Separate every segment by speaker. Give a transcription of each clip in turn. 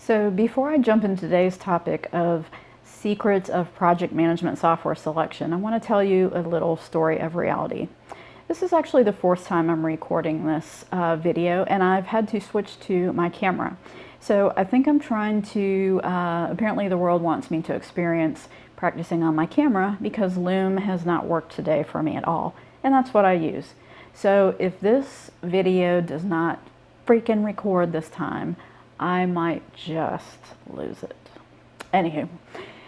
Speaker 1: So before I jump into today's topic of secrets of project management software selection, I want to tell you a little story of reality. This is actually the fourth time I'm recording this video, and I've had to switch to my camera. So I think I'm trying to, apparently the world wants me to experience practicing on my camera because Loom has not worked today for me at all, and that's what I use. So if this video does not freaking record this time, I might just lose it. Anywho,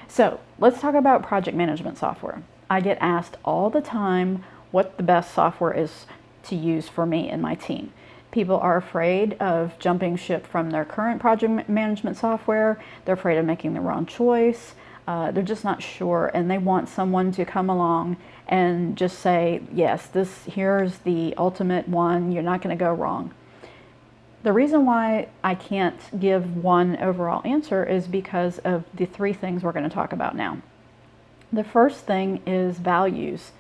Speaker 1: so let's talk about project management software. I get asked all the time what the best software is to use for me and my team. People are afraid of jumping ship from their current project management software. They're afraid of making the wrong choice. They're just not sure, and they want someone to come along and just say, yes, here's the ultimate one. You're not going to go wrong. The reason why I can't give one overall answer is because of the three things we're going to talk about now. The first thing is values.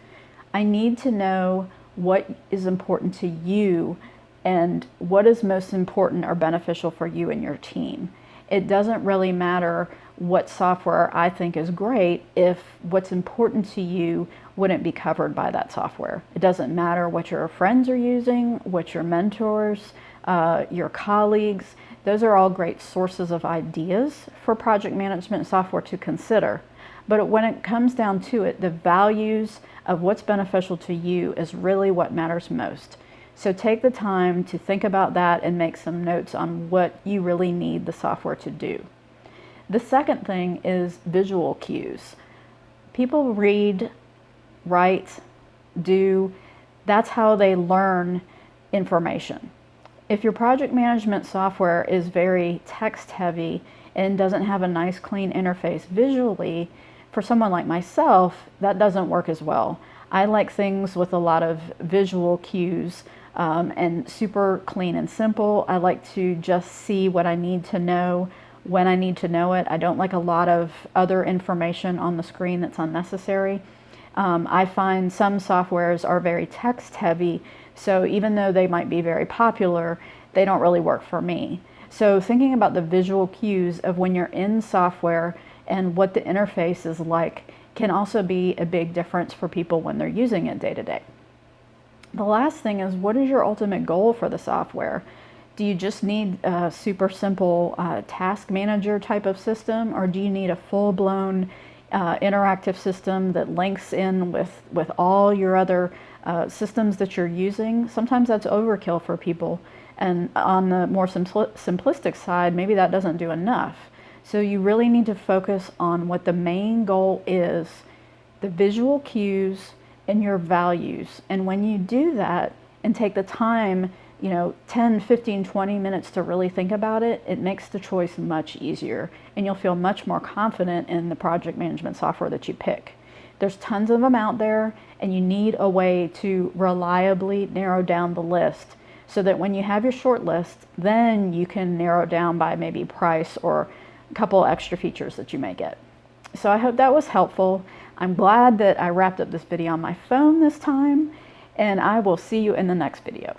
Speaker 1: I need to know what is important to you and what is most important or beneficial for you and your team. It doesn't really matter what software I think is great if what's important to you wouldn't be covered by that software. It doesn't matter what your friends are using, what your mentors, your colleagues. Those are all great sources of ideas for project management software to consider. But when it comes down to it, the values of what's beneficial to you is really what matters most. So take the time to think about that and make some notes on what you really need the software to do. The second thing is visual cues. People read, write, do. That's how they learn information. If your project management software is very text heavy and doesn't have a nice clean interface visually, for someone like myself, that doesn't work as well. I like things with a lot of visual cues and super clean and simple. I like to just see what I need to know when I need to know it. I don't like a lot of other information on the screen that's unnecessary. I find some softwares are very text heavy, so even though they might be very popular, they don't really work for me. So thinking about the visual cues of when you're in software and what the interface is like can also be a big difference for people when they're using it day to day. The last thing is, what is your ultimate goal for the software? Do you just need a super simple task manager type of system, or do you need a full-blown interactive system that links in with all your other systems that you're using? Sometimes that's overkill for people, and on the more simplistic side, maybe that doesn't do enough. So you really need to focus on what the main goal is, the visual cues, and your values. And when you do that and take the time, 10, 15, 20 minutes to really think about it, it makes the choice much easier, and you'll feel much more confident in the project management software that you pick. There's tons of them out there, and you need a way to reliably narrow down the list so that when you have your short list, then you can narrow down by maybe price or a couple extra features that you may get. So I hope that was helpful. I'm glad that I wrapped up this video on my phone this time, and I will see you in the next video.